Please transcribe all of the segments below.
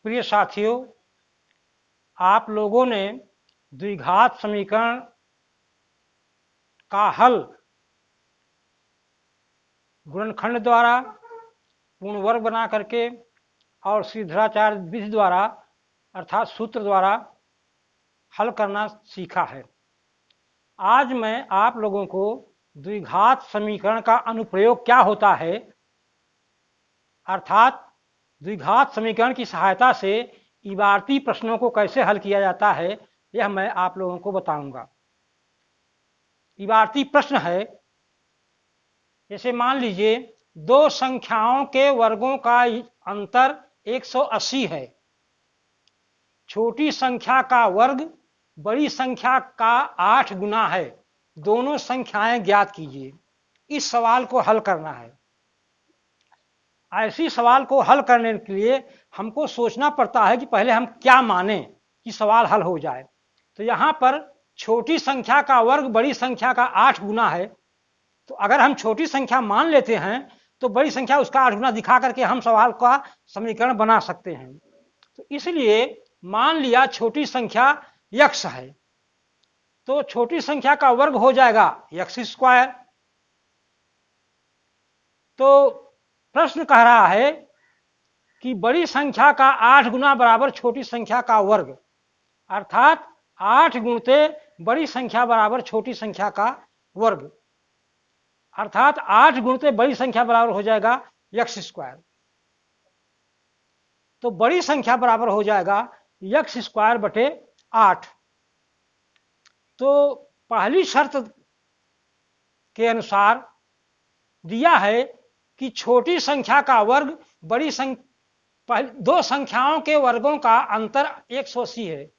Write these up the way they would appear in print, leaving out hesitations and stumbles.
प्रिय साथियों, आप लोगों ने द्विघात समीकरण का हल गुणनखंड द्वारा, पूर्ण वर्ग बना करके और श्रीधराचार्य विधि द्वारा अर्थात सूत्र द्वारा हल करना सीखा है। आज मैं आप लोगों को द्विघात समीकरण का अनुप्रयोग क्या होता है अर्थात द्विघात समीकरण की सहायता से इबारती प्रश्नों को कैसे हल किया जाता है, यह मैं आप लोगों को बताऊंगा। इबारती प्रश्न है, जैसे मान लीजिए दो संख्याओं के वर्गों का अंतर 180 है। छोटी संख्या का वर्ग बड़ी संख्या का 8 गुना है। दोनों संख्याएं ज्ञात कीजिए। इस सवाल को हल करना है। ऐसी सवाल को हल करने के लिए हमको सोचना पड़ता है कि पहले हम क्या माने कि सवाल हल हो जाए। तो यहाँ पर छोटी संख्या का वर्ग बड़ी संख्या का 8 गुना है। तो अगर हम छोटी संख्या मान लेते हैं तो बड़ी संख्या उसका 8 गुना दिखा करके हम सवाल का समीकरण बना सकते हैं। तो इसलिए मान लिया छोटी संख्या x है, तो छोटी संख्या का वर्ग हो जाएगा x²। तो प्रश्न कह रहा है कि बड़ी संख्या का 8 गुना बराबर छोटी संख्या का वर्ग, अर्थात 8 गुणते बड़ी संख्या बराबर छोटी संख्या का वर्ग, अर्थात 8 गुणते बड़ी संख्या बराबर हो जाएगा x²। तो बड़ी संख्या बराबर हो जाएगा x²/8। तो पहली शर्त के अनुसार दिया है कि छोटी संख्या का वर्ग बड़ी दो संख्याओं के वर्गों का अंतर 180 है,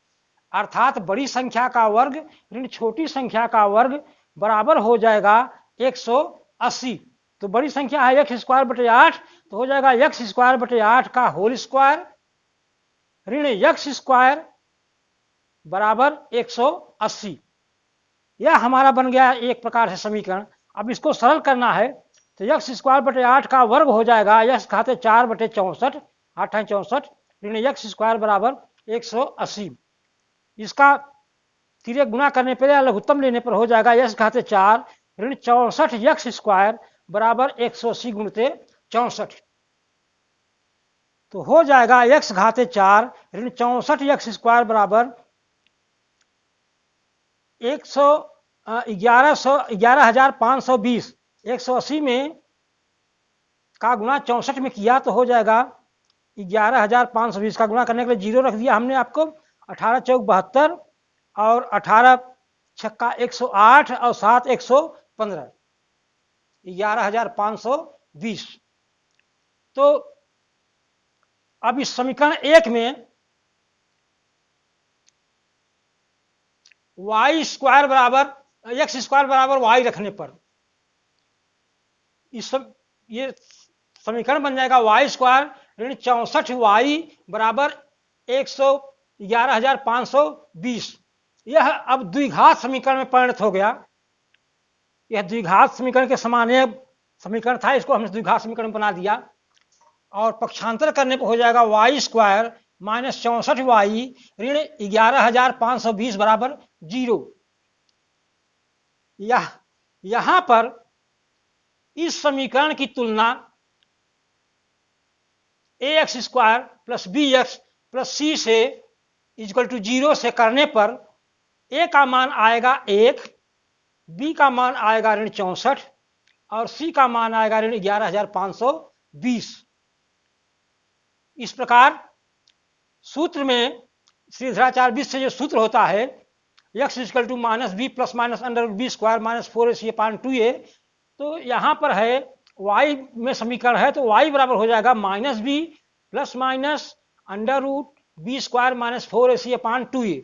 अर्थात बड़ी संख्या का वर्ग ऋण छोटी संख्या का वर्ग बराबर हो जाएगा 180। तो बड़ी संख्या है x²/8, तो हो जाएगा x²/8 का होल स्क्वायर ऋण x² बराबर 180। यह हमारा बन गया एक प्रकार से समीकरण। अब इसको सरल करना है तो x²/8 का वर्ग हो जाएगा x घाते 4/64, 8 है 64 ऋण x² बराबर 180। इसका तिर्यक गुना करने पर या लघुत्तम लेने पर हो जाएगा x घाते 4 ऋण 64 x² बराबर 180 गुणते 64। तो हो जाएगा x घाते 4 ऋण 64 x² बराबर 11,520। 180 में का गुणा 64 में किया तो हो जाएगा 11,520। का गुणा करने के लिए 0 रख दिया हमने आपको। 18 चौक 72 और 18 छक्का 108 और 7 115, 11,520। तो अब इस समीकरण 1 में y² बराबर x² बराबर y रखने पर ये समीकरण बन जाएगा y² ऋण 64y बराबर 11,520। यह अब द्विघात समीकरण में परिणत हो गया। यह द्विघात समीकरण के समान समीकरण था, इसको हमने द्विघात समीकरण बना दिया और पक्षांतर करने पर हो जाएगा y² माइनस 64y ऋण 11,520 बराबर 0। यहां पर इस समीकरण की तुलना ax² plus bx plus c से इक्वल टू 0 से करने पर a का मान आएगा 1, b का मान आएगा ऋण 64 और c का मान आएगा ऋण 11,520। इस प्रकार सूत्र में श्रीधराचार्य विधि से जो सूत्र होता है x equal to minus b plus minus under root b² minus 4ac/2a, तो यहाँ पर है y में समीकरण है तो y बराबर हो जाएगा minus b plus minus under root b² minus 4ac/2a।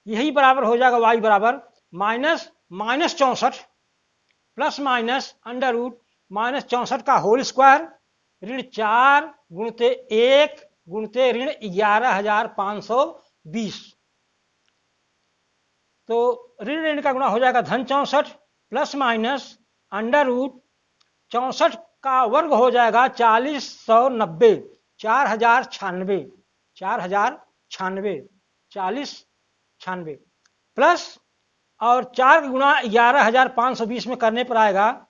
यही बराबर हो जाएगा y बराबर minus 64 plus minus under root -64 का होल स्क्वायर ऋण 4 गुणते 1 गुणते ऋण 11,520। तो ऋण ऋण का गुणा हो जाएगा धन 64 प्लस माइनस अंडर रूट 64 का वर्ग हो जाएगा 4090। 4096, 4096, 4096 प्लस और 4 गुणा 11,520 में करने पर आएगा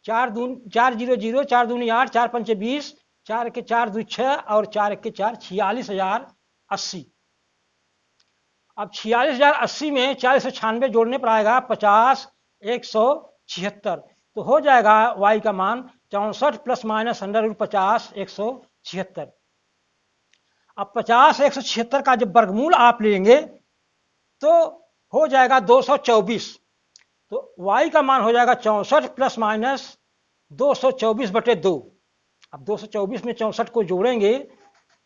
400, 4 दूनी 8, 4 पंचे 20, 4 के 4 2 6 और 4 के 4 46,080। अब 46,080 में 4096 जोड़ने पर आएगा 50,176। तो हो जाएगा y का मान 64 प्लस माइनस √50 176। अब 50,176 का जब वर्गमूल आप लेंगे तो हो जाएगा 224। तो y का मान हो जाएगा 64 प्लस माइनस 224/2। अब 224 में 64 को जोड़ेंगे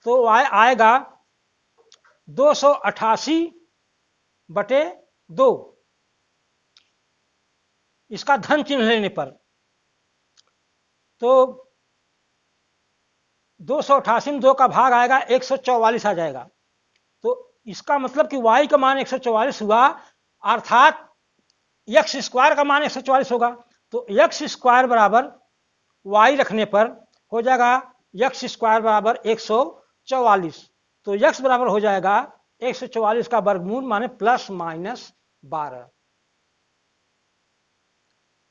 तो y आएगा 288/2। इसका धन चिन्ह लेने पर तो 288 में 2 का भाग आएगा 144 आ जाएगा। तो इसका मतलब कि y का मान 144 हुआ, अर्थात x स्क्वायर का मान 144 होगा। तो x स्क्वायर बराबर y रखने पर हो जाएगा x स्क्वायर बराबर 144। तो x बराबर हो जाएगा 144 का वर्गमूल माने प्लस माइनस 12।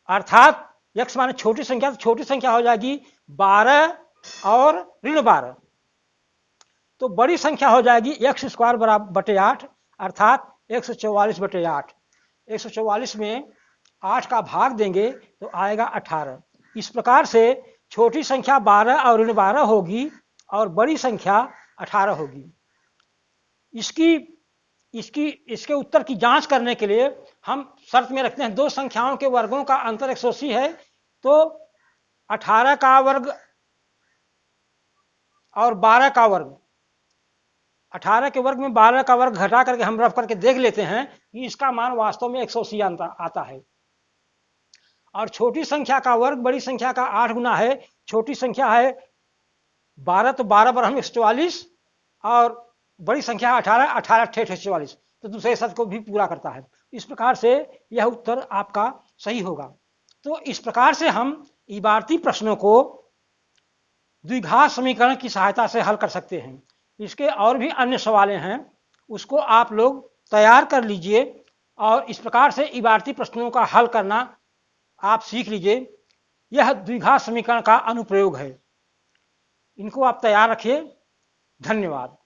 अर्थात x माने छोटी संख्या, तो छोटी संख्या हो जाएगी 12 और -12। तो बड़ी संख्या हो जाएगी x स्क्वायर बराबर बटे 8, अर्थात 144/8। 144 में 8 का भाग देंगे तो आएगा 18। इस प्रकार से छोटी संख्या 12 और -12 होगी और बड़ी संख्या 18 होगी। इसके उत्तर की जांच करने के लिए हम शर्त में रखते हैं दो संख्याओं के वर्गों का अंतर 180 है, तो 18 का वर्ग और 12 का वर्ग, 18 के वर्ग में 12 का वर्ग घटा करके हम रफ करके देख लेते हैं कि इसका मान वास्तव में 180 आता है। और छोटी संख्या का वर्ग बड़ी संख्या का 8 गुना है। छोटी संख्या है 12, तो 12 पर हम 144 और बड़ी संख्या 18, 18 × 144, तो दूसरे शर्त को भी पूरा करता है। इस प्रकार से यह उत्तर आपका सही होगा। तो इस प्रकार से हम इबारती प्रश्नों को द्विघात समीकरण की सहायता से हल कर सकते हैं। इसके और भी अन्य सवालें हैं, उसको आप लोग तैयार कर लीजिए और इस प्रकार से इबारती प्रश्नों का हल करना आप सीख लीजिए। यह द्विघात समीकरण का अनुप्रयोग है, इनको आप तैयार रखिए। धन्यवाद।